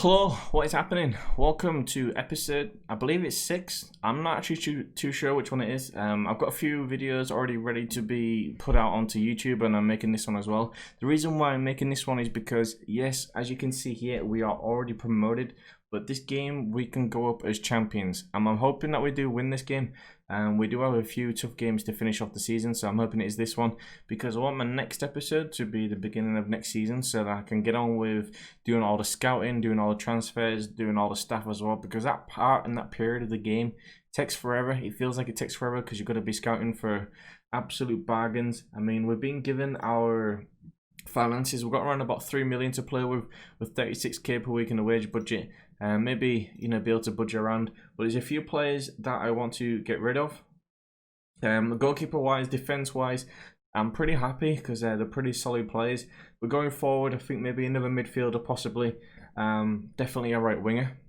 Hello, what is happening? Welcome to episode, I believe it's 6. I'm not actually too sure which one it is. I've got a few videos already ready to be put out onto YouTube, and I'm making this one as well. The reason why I'm making this one is because, yes, as you can see here, we are already promoted, but this game we can go up as champions, and I'm hoping that we do win this game. We do have a few tough games to finish off the season, so I'm hoping it is this one, because I want my next episode to be the beginning of next season, so that I can get on with doing all the scouting, doing all the transfers, doing all the stuff as well, because that part and that period of the game takes forever. It feels like it takes forever because you've got to be scouting for absolute bargains. I mean, we're being given our finances. We've got around about 3 million to play with 36k per week in the wage budget. Maybe be able to budget around, but there's a few players that I want to get rid of. Goalkeeper wise, defense wise, I'm pretty happy because they're pretty solid players. But going forward, I think maybe another midfielder, possibly. Definitely a right winger.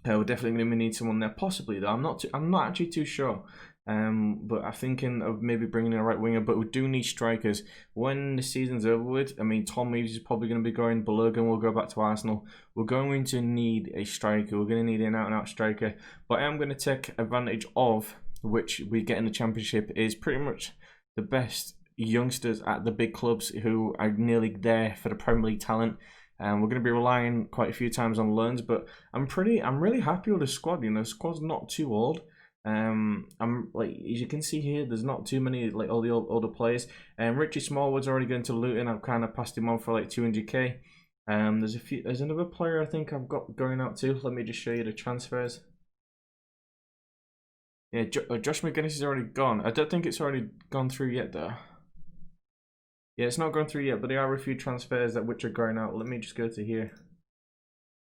We're definitely going to need someone there, possibly though. I'm not actually too sure. But I'm thinking of maybe bringing in a right winger, but we do need strikers. When the season's over with, I mean, Tom Reeves is probably going to be going, Balogun will go back to Arsenal. We're going to need a striker. We're going to need an out-and-out striker. But I am going to take advantage of, which we get in the Championship, is pretty much the best youngsters at the big clubs who are nearly there for the Premier League talent. We're going to be relying quite a few times on loans, but I'm really happy with the squad. The squad's not too old. I'm like, as you can see here, there's not too many like all the older players. Richie Smallwood's already going to Luton. I've kind of passed him on for like 200k. There's another player I think I've got going out too. Let me just show you the transfers. Yeah, Josh McGuinness is already gone. I don't think it's already gone through yet though. Yeah, it's not gone through yet, but there are a few transfers that which are going out. Let me just go to here.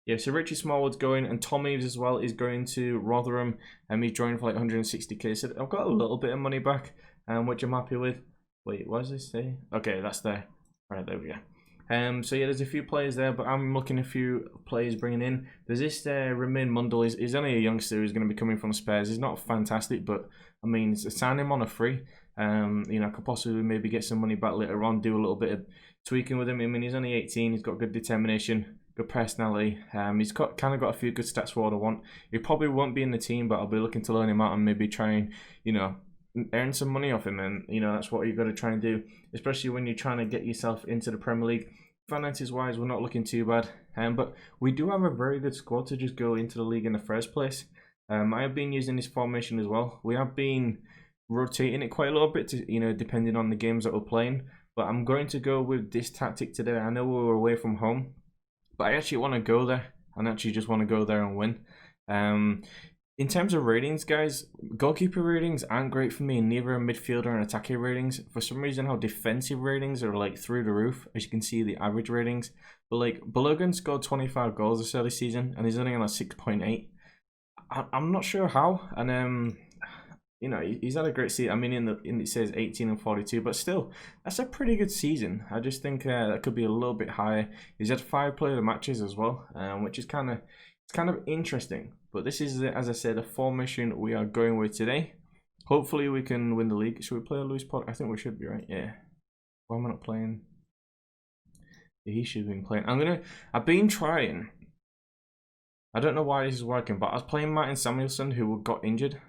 Yeah, so Richie Smallwood's going, and Tom Reeves as well is going to Rotherham, and he's joined for like 160k. So I've got a little bit of money back, which I'm happy with. Wait, what does this say? Okay, that's there. Right, there we go. So yeah, there's a few players there, but I'm looking at a few players bringing in. There's this Romain Mundle. He's only a youngster who's going to be coming from Spurs. He's not fantastic, but I mean, sign him on a free. I could possibly maybe get some money back later on, do a little bit of tweaking with him. I mean, he's only 18. He's got good determination, good personality. He's kind of got a few good stats for what I want. He probably won't be in the team, but I'll be looking to learn him out and maybe try and earn some money off him. And that's what you've got to try and do, especially when you're trying to get yourself into the Premier League. Finances wise, we're not looking too bad, but we do have a very good squad to just go into the league in the first place. I have been using this formation as well. We have been rotating it quite a little bit to depending on the games that we're playing, but I'm going to go with this tactic today. I know we were away from home, but I actually want to go there and actually just want to go there and win. In terms of ratings, guys, goalkeeper ratings aren't great for me, neither are midfielder and attacker ratings. For some reason, our defensive ratings are like through the roof, as you can see the average ratings. But like Balogun scored 25 goals this early season and he's only on a 6.8. I'm not sure how, and he's had a great season. I mean, it says 18 and 42, but still, that's a pretty good season. I just think that could be a little bit higher. He's had 5 player matches as well, which is kind of interesting. But this is, as I said, a formation we are going with today. Hopefully, we can win the league. Should we play a loose pod? I think we should be, right? Yeah. Why am I not playing? Yeah, he should have been playing. I've been trying. I don't know why this is working, but I was playing Martin Samuelson, who got injured.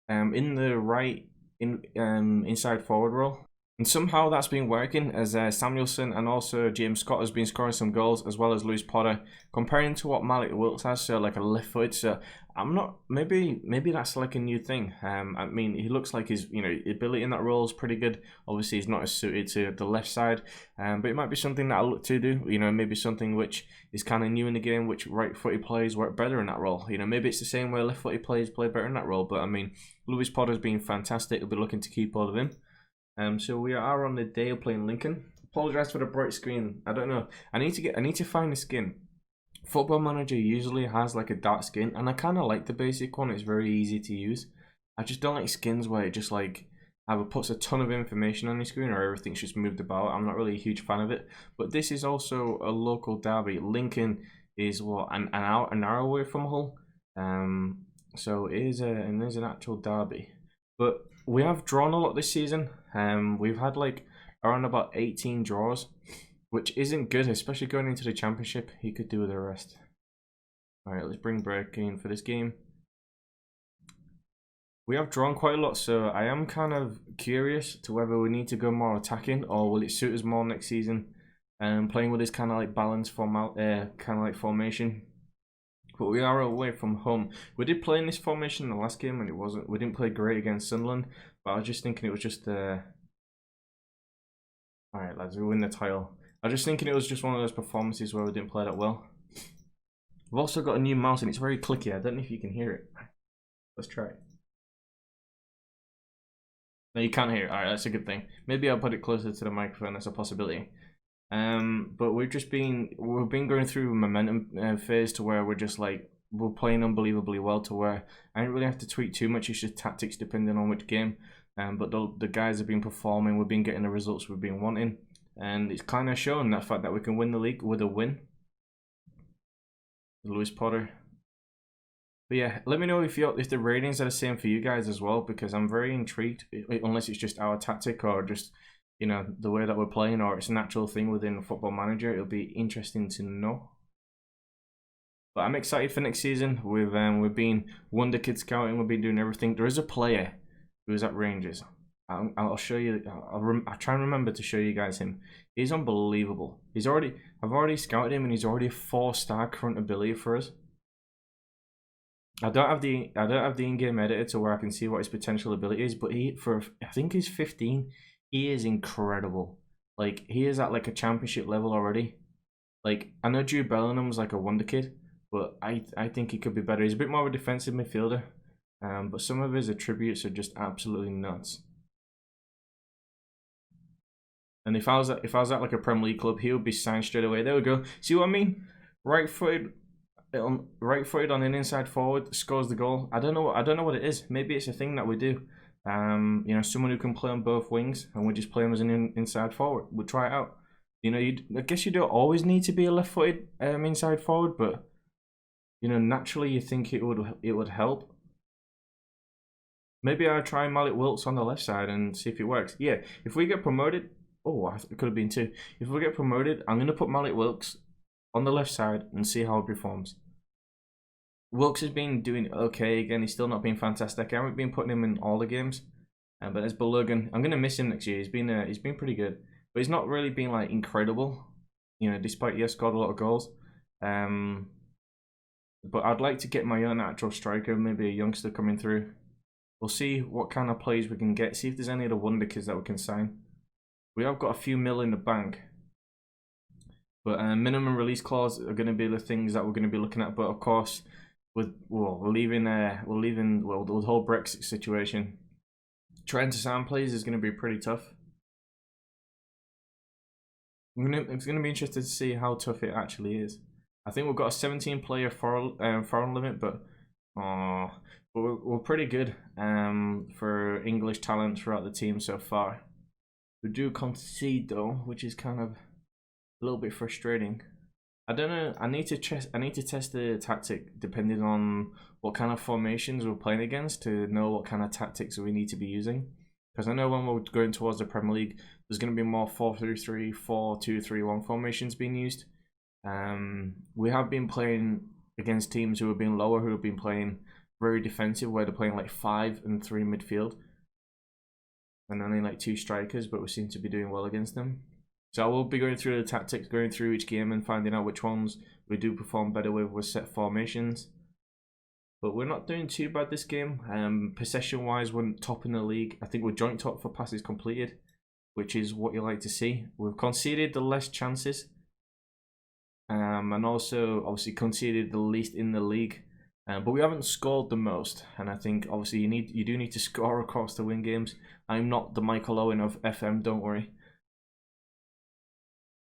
In the right inside forward role, and somehow that's been working as Samuelson and also James Scott has been scoring some goals, as well as Lewis Potter, comparing to what Malik Wilkes has, so like a left foot. So I'm not, maybe that's like a new thing. I mean, he looks like his ability in that role is pretty good. Obviously he's not as suited to the left side, but it might be something that I'll look to do, maybe something which is kind of new in the game, which right-footed players work better in that role. Maybe it's the same way left-footed players play better in that role, but I mean, Lewis Potter's been fantastic. I'll be looking to keep hold of him. So we are on the day of playing Lincoln. Apologise for the bright screen. I don't know. I need to find the skin. Football Manager usually has like a dark skin, and I kind of like the basic one. It's very easy to use. I just don't like skins where it just like either puts a ton of information on the screen or everything's just moved about. I'm not really a huge fan of it. But this is also a local derby. Lincoln is what an hour away from Hull. So it is and there's an actual derby. But we have drawn a lot this season. We've had like around about 18 draws, which isn't good, especially going into the Championship. He could do with the rest. All right, let's bring Burke in for this game. We have drawn quite a lot, so I am kind of curious to whether we need to go more attacking or will it suit us more next season. Playing with this kind of like balanced formation. But we are away from home. We did play in this formation in the last game, and we didn't play great against Sunderland. But I was just thinking it was just all right, lads, we win the title. I was just thinking it was just one of those performances where we didn't play that well. We've also got a new mouse, and it's very clicky. I don't know if you can hear it. Let's try it. No, you can't hear it. Alright, that's a good thing. Maybe I'll put it closer to the microphone. That's a possibility. But we've been going through a momentum phase to where we're playing unbelievably well to where I don't really have to tweak too much. It's just tactics depending on which game. But the guys have been performing. We've been getting the results we've been wanting, and it's kind of shown that fact that we can win the league with a win. Lewis Potter. But yeah, let me know if the ratings are the same for you guys as well, because I'm very intrigued. Unless it's just our tactic or just the way that we're playing, or it's a natural thing within Football Manager. It'll be interesting to know. But I'm excited for next season. We've been wonder kid scouting. We've been doing everything. There is a player who is at Rangers. I'll show you. I'll try and remember to show you guys him. He's unbelievable. I've already scouted him, and he's already a 4-star current ability for us. I don't have the in-game editor to where I can see what his potential ability is, but I think he's 15. He is incredible. Like, he is at like a championship level already. Like, I know Jude Bellingham's like a wonder kid, but I think he could be better. He's a bit more of a defensive midfielder, but some of his attributes are just absolutely nuts. And if I was at like a Premier League club, he would be signed straight away. There we go. See what I mean? Right-footed on an inside forward, scores the goal. I don't know what it is. Maybe it's a thing that we do. Someone who can play on both wings, and we just play him as an inside forward. We'll try it out. I guess you don't always need to be a left-footed inside forward, but naturally you think it would help. Maybe I'll try Malik Wilkes on the left side and see if it works. Yeah, if we get promoted, it could have been 2. If we get promoted, I'm gonna put Malik Wilkes on the left side and see how it performs. Wilkes has been doing okay again. He's still not been fantastic. I haven't been putting him in all the games, but there's Balogun. I'm gonna miss him next year. He's been pretty good, but he's not really been like incredible. Despite he has scored a lot of goals. But I'd like to get my own actual striker, maybe a youngster coming through. We'll see what kind of plays we can get. See if there's any of the wonder kids that we can sign. We have got a few mil in the bank. But minimum release clause are going to be the things that we're going to be looking at. But of course, we're leaving the whole Brexit situation. Trying to sign players is going to be pretty tough. It's going to be interesting to see how tough it actually is. I think we've got a 17-player foreign limit, but we're pretty good for English talent throughout the team so far. We do concede though, which is kind of a little bit frustrating. I don't know. I need to test the tactic depending on what kind of formations we're playing against to know what kind of tactics we need to be using. Because I know when we're going towards the Premier League, there's going to be more 4-3-3, 4-2-3-1 formations being used. We have been playing against teams who have been lower, who have been playing very defensive, where they're playing like 5 and 3 midfield, and only like 2 strikers, but we seem to be doing well against them. So I will be going through the tactics, going through each game and finding out which ones we do perform better with set formations. But we're not doing too bad this game. Possession-wise, we're top in the league. I think we're joint top for passes completed, which is what you like to see. We've conceded the less chances, and also obviously conceded the least in the league. But we haven't scored the most, and I think obviously you do need to score, of course, to win games. I'm not the Michael Owen of FM, don't worry.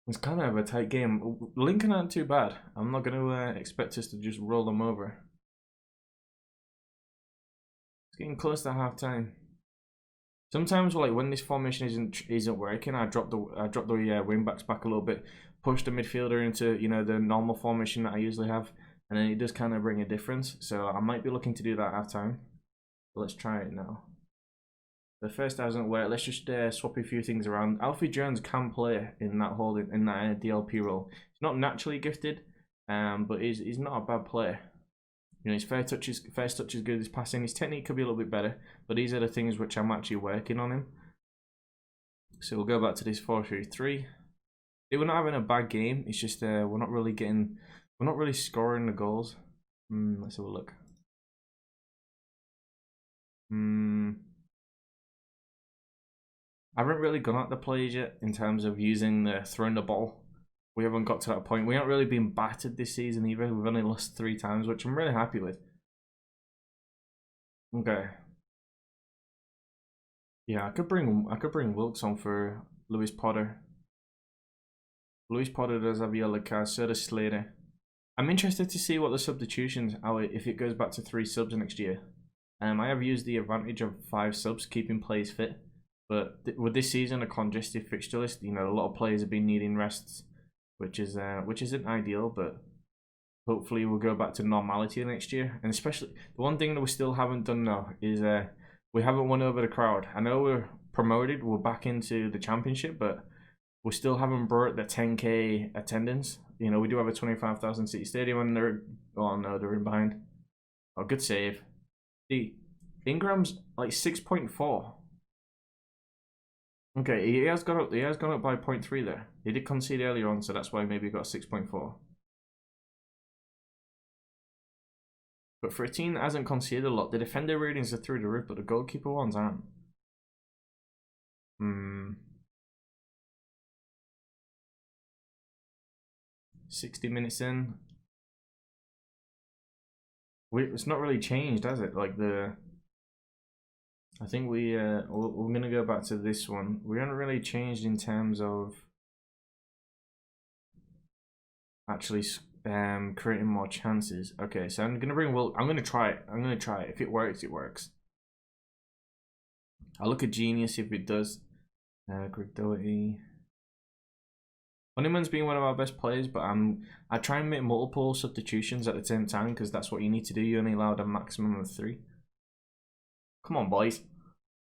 It's kind of a tight game. Lincoln aren't too bad. I'm not going to expect us to just roll them over. It's getting close to half time. Sometimes, like when this formation isn't working, I drop the wing backs back a little bit, push the midfielder into the normal formation that I usually have, and then it does kind of bring a difference. So I might be looking to do that at half time. But let's try it now. The first hasn't worked. Let's just swap a few things around. Alfie Jones can play in that DLP role. He's not naturally gifted, But he's not a bad player. You know, his first touch is good. His passing, his technique could be a little bit better. But these are the things which I'm actually working on him. So we'll go back to this 4-3-3. We're not having a bad game. It's just we're not really scoring the goals. Let's have a look. I haven't really gone at the plays yet in terms of throwing the ball. We haven't got to that point. We haven't really been battered this season either. We've only lost 3 times, which I'm really happy with. Okay. Yeah, I could bring Wilkes on for Lewis Potter. Lewis Potter does have a yellow card, so does Slater. I'm interested to see what the substitutions are if it goes back to 3 subs next year. I have used the advantage of 5 subs, keeping players fit. But with this season a congested fixture list, you know, a lot of players have been needing rests, which isn't ideal. But hopefully we'll go back to normality next year. And especially the one thing that we still haven't done now is we haven't won over the crowd. I know we're promoted, we're back into the championship, but we still haven't brought the 10K attendance. You know, we do have a 25,000 seat stadium, and they're in behind. Oh, good save. See, Ingram's like 6.4. Okay, he has gone up by 0.3 there. He did concede earlier on, so that's why maybe he got 6.4. But for a team that hasn't conceded a lot, the defender ratings are through the roof, but the goalkeeper ones aren't. 60 minutes in. It's not really changed, has it? Like I think we're gonna go back to this one. We haven't really changed in terms of actually creating more chances. Okay, so I'm gonna bring Will. I'm gonna try it. If it works, it works. I'll look at Genius if it does. Greg Doherty. Honeyman's been one of our best players, but I try and make multiple substitutions at the same time because that's what you need to do. You only allowed a maximum of 3. Come on, boys.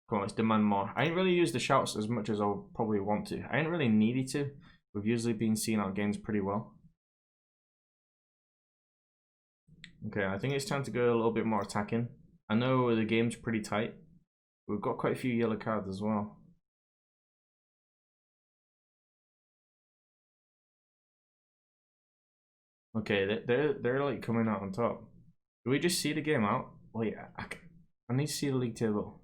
Come on, let's demand more. I ain't really used the shouts as much as I probably want to. I ain't really needed to. We've usually been seeing our games pretty well. Okay, I think it's time to go a little bit more attacking. I know the game's pretty tight. We've got quite a few yellow cards as well. Okay, they're like coming out on top. Do we just see the game out? Wait, I need to see the league table.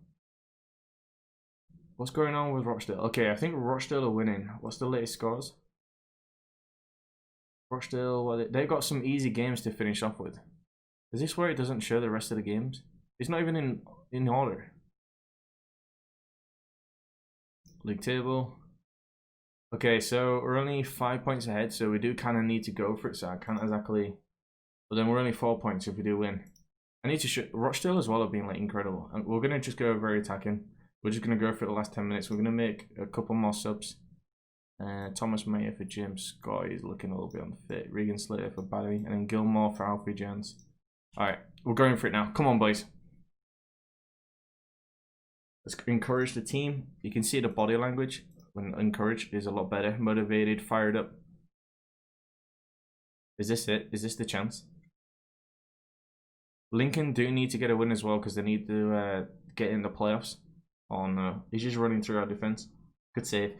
What's going on with Rochdale? Okay, I think Rochdale are winning. What's the latest scores? Rochdale, well, they've got some easy games to finish off with. Is this where it doesn't show the rest of the games? It's not even in order. League table. Okay, so we're only 5 points ahead, so we do kind of need to go for it. So I can't exactly. But then we're only 4 points if we do win. I need to show Rochdale as well have been like incredible. And we're gonna just go very attacking. We're just gonna go for the last 10 minutes. We're gonna make a couple more subs. Thomas Mayer for Jim Scott is looking a little bit unfit. Regan Slater for Barry, and then Gilmore for Alfie Jones. All right, we're going for it now. Come on, boys. Let's encourage the team. You can see the body language when encouraged is a lot better. Motivated, fired up. Is this it? Is this the chance? Lincoln do need to get a win as well because they need to get in the playoffs. Oh no, he's just running through our defense. Good save.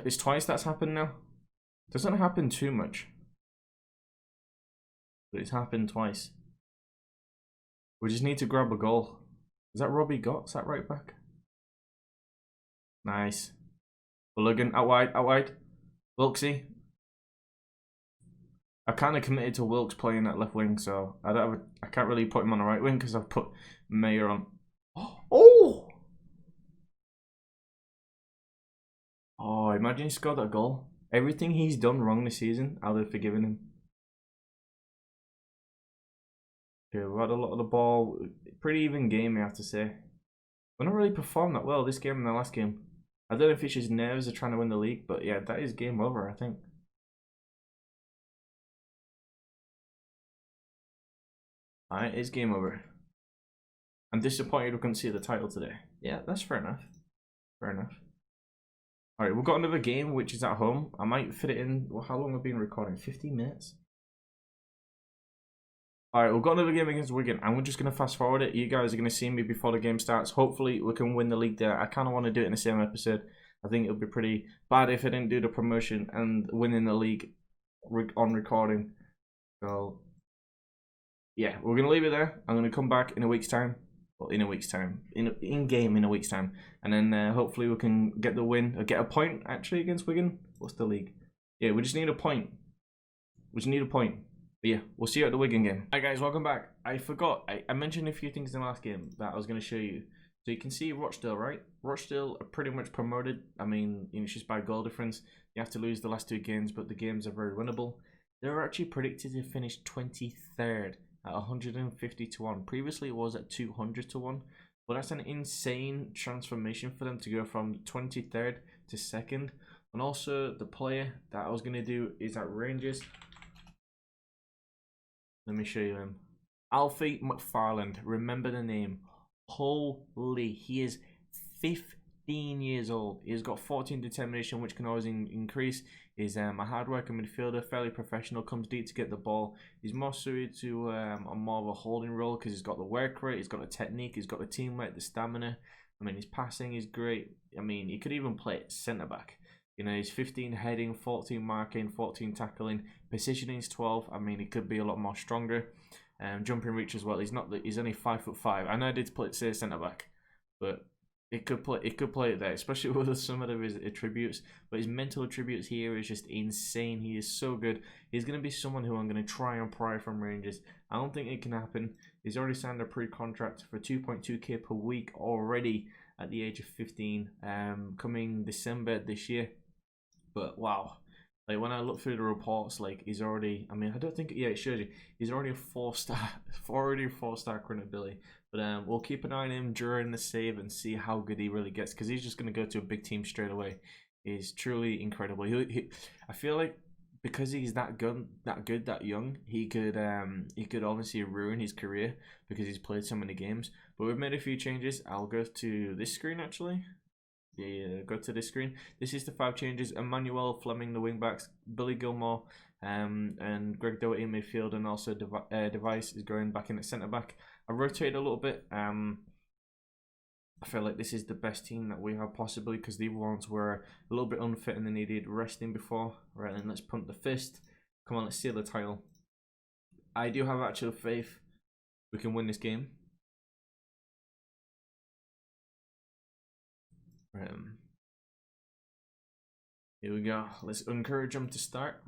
It's twice that's happened now. Doesn't happen too much, but it's happened twice. We just need to grab a goal. Is that Robbie Gotts, that right back? Nice. Mulligan, out wide, out wide. Wilksy. I kind of committed to Wilkes playing at left wing, so I can't really put him on the right wing because I've put Mayer on. Oh! Oh, imagine he scored that goal. Everything he's done wrong this season, I would have forgiven him. Okay, we've had a lot of the ball. Pretty even game, I have to say. We're not really performed that well this game and the last game. I don't know if it's just nerves of trying to win the league, but yeah, that is game over, I think. Alright, it's game over. I'm disappointed we couldn't see the title today. Yeah, that's fair enough. Fair enough. Alright, we've got another game which is at home. I might fit it in. Well, how long have I been recording? 15 minutes? Alright, we've got another game against Wigan, and we're just going to fast forward it. You guys are going to see me before the game starts. Hopefully, we can win the league there. I kind of want to do it in the same episode. I think it would be pretty bad if I didn't do the promotion and winning the league on recording. So, yeah, we're going to leave it there. I'm going to come back in a week's time. Well, in a week's time. In-game in a week's time. And then hopefully we can get the win, or get a point, actually, against Wigan. What's the league? Yeah, we just need a point. We just need a point. But yeah, we'll see you at the Wigan game. Hi guys, welcome back. I forgot, I mentioned a few things in the last game that I was going to show you. So you can see Rochdale, right? Rochdale are pretty much promoted. I mean, it's just by goal difference. You have to lose the last 2 games, but the games are very winnable. They're actually predicted to finish 23rd at 150 to 1. Previously it was at 200 to 1. But that's an insane transformation for them to go from 23rd to 2nd. And also the player that I was going to do is at Rangers. Let me show you him. Alfie McFarland. Remember the name. Holy, he is 15 years old. He's got 14 determination, which can always increase. He's a hard-working midfielder, fairly professional, comes deep to get the ball. He's more suited to more of a holding role because he's got the work rate, he's got the technique, he's got the teamwork, the stamina. I mean, his passing is great. I mean, he could even play centre-back. You know, he's 15 heading, 14 marking, 14 tackling. Positioning is 12. I mean, he could be a lot more stronger. Jumping reach as well. He's only 5'5". I know I did say centre back, but it could play it there, especially with some of his attributes. But his mental attributes here is just insane. He is so good. He's going to be someone who I'm going to try and pry from Rangers. I don't think it can happen. He's already signed a pre-contract for 2.2k per week already at the age of 15. Coming December this year. But wow, like when I look through the reports, like he's already, I mean, I don't think, yeah, it shows you, he's already a 4-star, already a 4-star current ability. But we'll keep an eye on him during the save and see how good he really gets, because he's just going to go to a big team straight away. He's truly incredible. I feel like because he's that good, that young, he could honestly ruin his career because he's played so many games. But we've made a few changes. I'll go to this screen actually. Yeah, go to this screen. This is the 5 changes. Emmanuel Fleming, the wing backs, Billy Gilmore, and Greg Doherty in midfield, and also Device is going back in at centre back. I rotated a little bit. I feel like this is the best team that we have possibly, because the other ones were a little bit unfit and they needed resting before. Right, then let's punt the fist. Come on, let's seal the title. I do have actual faith we can win this game. Here we go. Let's encourage them to start.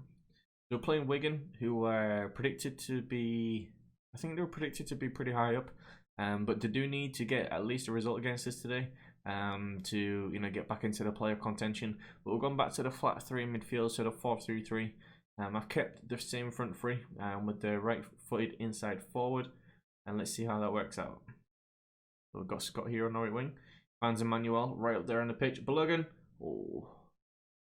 They're playing Wigan, who are predicted to be, I think they were predicted to be pretty high up. But they do need to get at least a result against us today to get back into the playoff contention. But we're going back to the flat 3 in midfield, so the 4-3-3. I've kept the same front 3 with the right-footed inside forward, and let's see how that works out. So we've got Scott here on the right wing. Fans Emmanuel right up there on the pitch. Balogun, oh,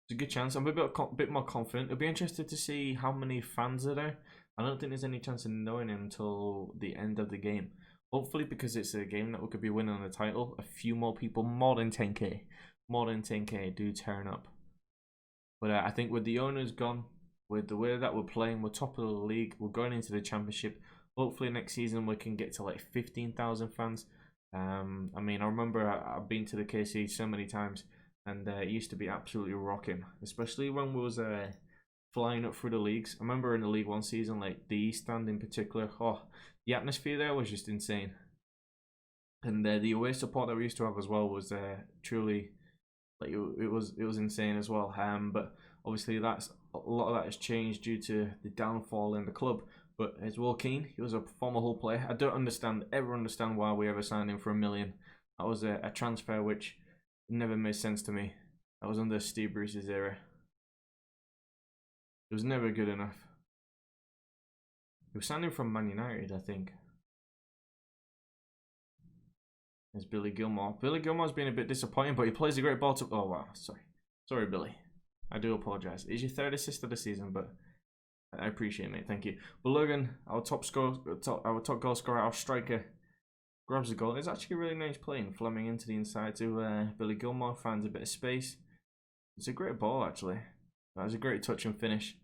it's a good chance. I'm a bit more confident. I'll be interested to see how many fans are there. I don't think there's any chance of knowing him until the end of the game. Hopefully, because it's a game that we could be winning on the title, a few more people, more than 10k, do turn up. But I think with the owners gone, with the way that we're playing, we're top of the league, we're going into the championship. Hopefully next season we can get to like 15,000 fans. I mean, I remember I've been to the KC so many times, and it used to be absolutely rocking, especially when we was flying up through the leagues. I remember in the League One season, like the East Stand in particular, oh, the atmosphere there was just insane. And the away support that we used to have as well was truly, like it was insane as well. But obviously a lot of that has changed due to the downfall in the club. But as Will Keane, he was a former Hull player. I don't ever understand why we ever signed him for $1 million. That was a transfer which never made sense to me. That was under Steve Bruce's era. It was never good enough. He was signed him from Man United, I think. There's Billy Gilmore. Billy Gilmore's been a bit disappointing, but he plays a great ball to... Oh, wow. Sorry, Billy. I do apologise. It's your 3rd assist of the season, but I appreciate it, mate. Thank you. But Logan, our top goal scorer, our striker, grabs the goal. It's actually really nice playing. Fleming into the inside to Billy Gilmore. Finds a bit of space. It's a great ball, actually. That was a great touch and finish.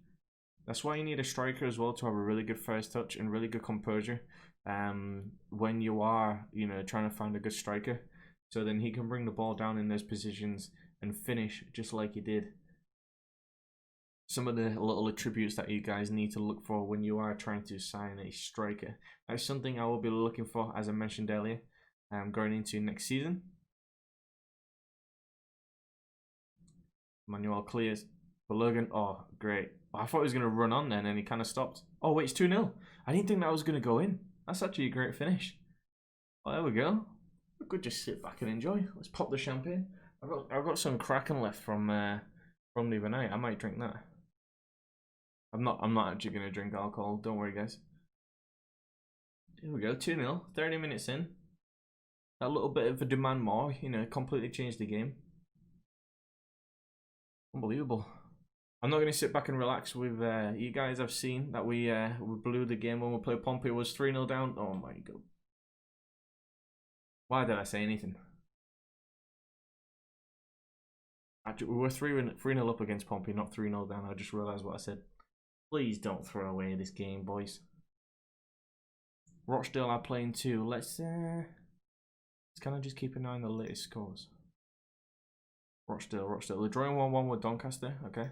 That's why you need a striker as well, to have a really good first touch and really good composure. When you are, you know, trying to find a good striker, so then he can bring the ball down in those positions and finish just like he did. Some of the little attributes that you guys need to look for when you are trying to sign a striker. That's something I will be looking for, as I mentioned earlier, going into next season. Manuel clears. Logan, oh, great. Oh, I thought he was going to run on then, and he kind of stopped. Oh, wait, it's 2-0. I didn't think that was going to go in. That's actually a great finish. Oh, there we go. We could just sit back and enjoy. Let's pop the champagne. I've got some Kraken left from the other night. I might drink that. I'm not actually going to drink alcohol. Don't worry, guys. Here we go, 2-0. 30 minutes in. A little bit of a demand more, you know, completely changed the game. Unbelievable. I'm not going to sit back and relax with you guys. I've seen that we blew the game when we played Pompey. It was 3-0 down. Oh my god. Why did I say anything? Actually, we were 3-0 up against Pompey, not 3-0 down. I just realised what I said. Please don't throw away this game, boys. Rochdale are playing too. Let's kind of just keep an eye on the latest scores. Rochdale. They're drawing 1-1 with Doncaster. Okay.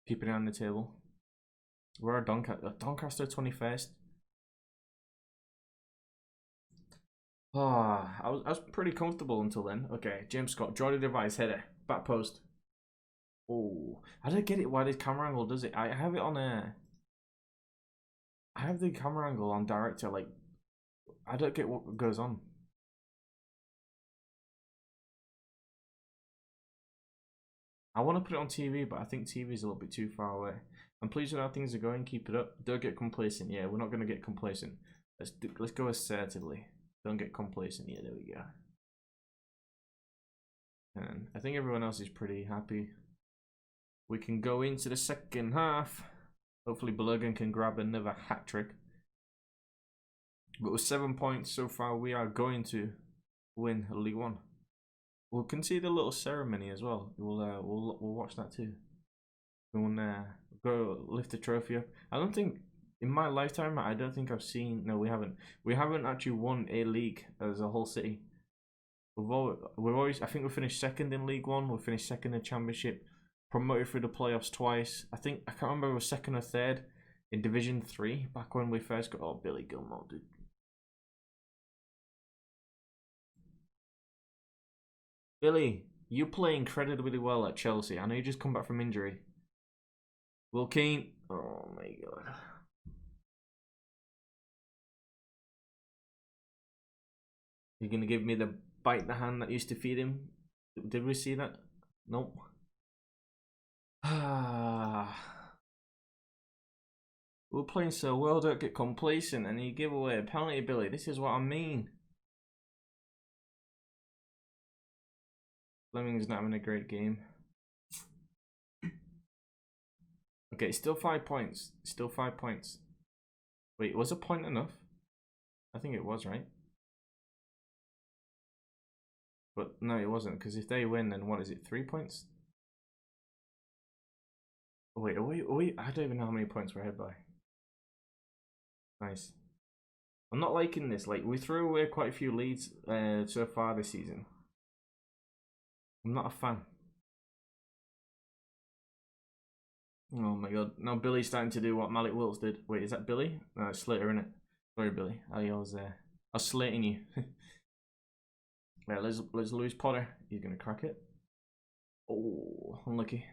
Keep an eye on the table. Where are Doncaster 21st. I was pretty comfortable until then. Okay, James Scott, Jordy Device, header, back post. Oh, I don't get it. Why this camera angle does it? I have it on I have the camera angle on director. Like, I don't get what goes on. I want to put it on TV, but I think TV is a little bit too far away. I'm pleased with how things are going. Keep it up. Don't get complacent. Yeah, we're not going to get complacent. Let's go assertively. Don't get complacent. Yeah, there we go. And I think everyone else is pretty happy. We can go into the second half. Hopefully Bergen can grab another hat trick. But with 7 points so far, we are going to win League One. We'll concede a little ceremony as well. We'll watch that too. We'll go lift the trophy up. I don't think in my lifetime, I don't think I've seen. No, we haven't. We haven't actually won a league as a whole city. We've always. I think we finished second in League One. We finished second in Championship. Promoted through the playoffs twice. I can't remember if we were second or third in Division 3 back when we first got. Oh, Billy Gilmore, dude. Billy, you play incredibly well at Chelsea. I know you just come back from injury. Will Keane. Oh my god. You're gonna give me the bite the hand that used to feed him? Did we see that? Nope. We're playing so well, don't get complacent, and you give away a penalty, Billy. This is what I mean. Fleming's not having a great game. Okay, still 5 points. Still 5 points. Wait, was a point enough? I think it was, right? But no, it wasn't, because if they win, then what is it? 3 points? Wait, I don't even know how many points we're ahead by. Nice. I'm not liking this. Like, we threw away quite a few leads so far this season. I'm not a fan. Oh my god. Now Billy's starting to do what Malik Wilts did. Wait, is that Billy? No, it's Slater, innit? Sorry, Billy. I was slating you. Right, let's Lewis Potter. He's gonna crack it. Oh, unlucky.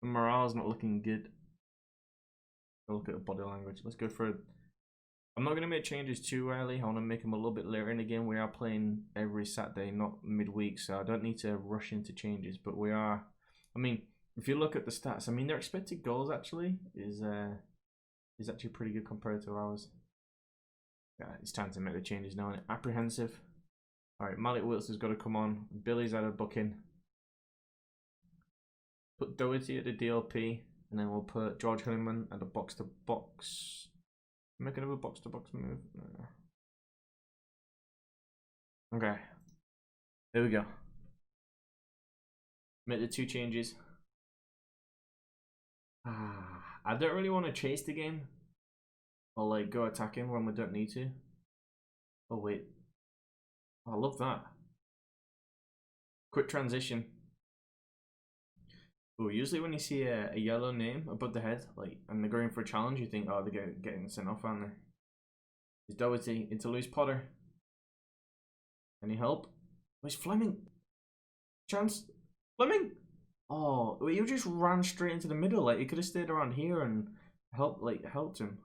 Morale's not looking good. Look at the body language. Let's go for it. I'm not gonna make changes too early. I want to make them a little bit later in the game. We are playing every Saturday, not midweek, so I don't need to rush into changes. But we are. I mean, if you look at the stats, I mean, their expected goals actually is actually pretty good compared to ours. Yeah, it's time to make the changes now. Apprehensive. All right, Malik Wilts has got to come on. Billy's had a booking. Put Doherty at the DLP, and then we'll put George Honeyman at the box to box. Make another box to box move. Okay. There we go. Make the 2 changes. I don't really want to chase the game or like go attacking when we don't need to. Oh wait, I love that. Quick transition. Oh, usually when you see a yellow name above the head, like, and they're going for a challenge, you think, oh, they're getting sent off, aren't they? It's Doherty into Lewis Potter. Any help? Where's Fleming? Chance? Fleming? Oh, well, you just ran straight into the middle. Like, you could have stayed around here and helped him.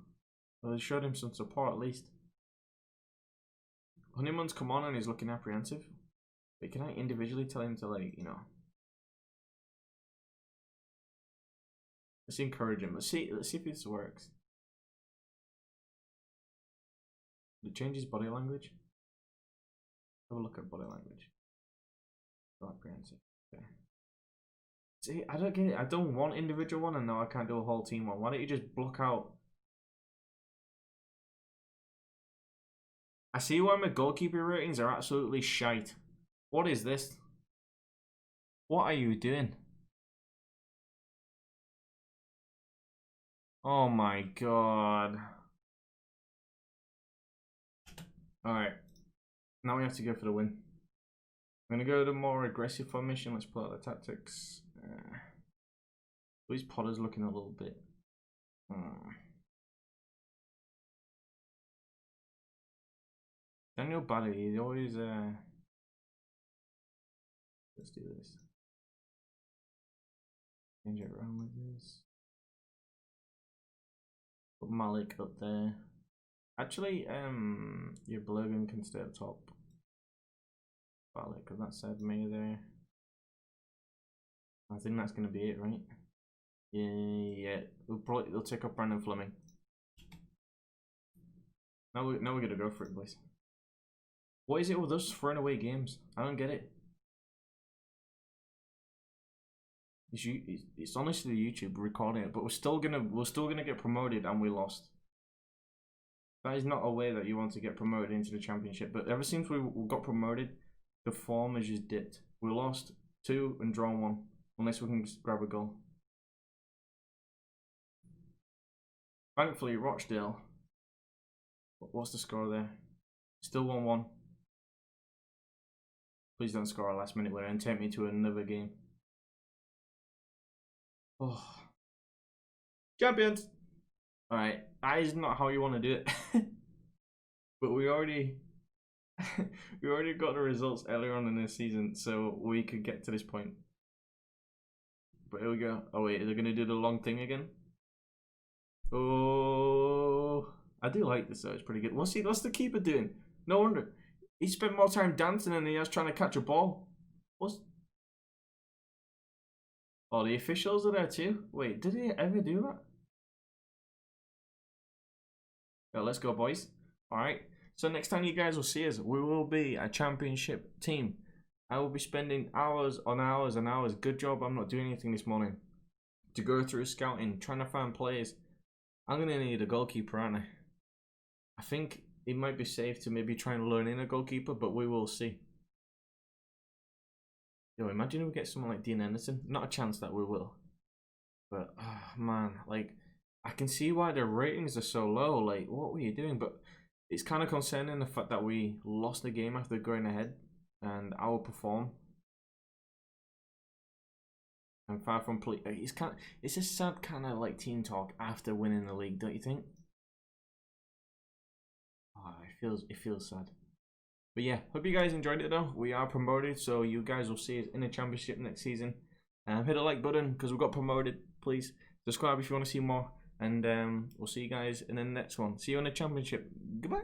Or showed him some support at least. Honeyman's come on and he's looking apprehensive. But can I individually tell him to, like, you know? Let's encourage him. Let's see if this works. Did it change his body language? Have a look at body language. Apprehensive. Okay. See, I don't get it. I don't want individual one, and now I can't do a whole team one. Why don't you just block out? I see why my goalkeeper ratings are absolutely shite. What is this? What are you doing? Oh my god. Alright. Now we have to go for the win. I'm going to go to more aggressive formation. Let's pull out the tactics. These Potter's looking a little bit. Daniel Barry, he's always. Let's do this. Change it around with this. Put Malik up there. Actually, your Blogan can stay at top. Malik, because that said me there. I think that's going to be it, right? Yeah. They'll take up Brandon Fleming. Now we're going to go for it, boys. What is it with us throwing away games? I don't get it. It's honestly YouTube recording it, but we're still gonna get promoted, and we lost. That is not a way that you want to get promoted into the championship. But ever since we got promoted, the form has just dipped. We lost 2 and drawn 1, unless we can grab a goal. Thankfully, Rochdale. What's the score there? Still 1-1. Please don't score a last minute winner and take me to another game. Oh. Champions! Alright, that is not how you want to do it. But we already got the results earlier on in this season, so we could get to this point. But here we go. Oh wait, are they going to do the long thing again? Oh, I do like this though, it's pretty good. What's the keeper doing? No wonder. He spent more time dancing than he has trying to catch a ball. Oh, the officials are there too? Wait, did he ever do that? Yeah, let's go, boys. Alright, so next time you guys will see us, we will be a championship team. I will be spending hours on hours and hours. Good job I'm not doing anything this morning. To go through scouting, trying to find players. I'm going to need a goalkeeper, aren't I? I think it might be safe to maybe try and learn in a goalkeeper, but we will see. Yo, imagine if we get someone like Dean Anderson. Not a chance that we will. But, oh, man, like, I can see why the ratings are so low. Like, what were you doing? But it's kind of concerning the fact that we lost the game after going ahead and our perform. And far from play. It's a sad kind of like team talk after winning the league, don't you think? Oh, it feels sad. But yeah, hope you guys enjoyed it though. We are promoted, so you guys will see us in the championship next season. Hit the like button because we got promoted. Please subscribe if you want to see more. And we'll see you guys in the next one. See you in the championship. Goodbye.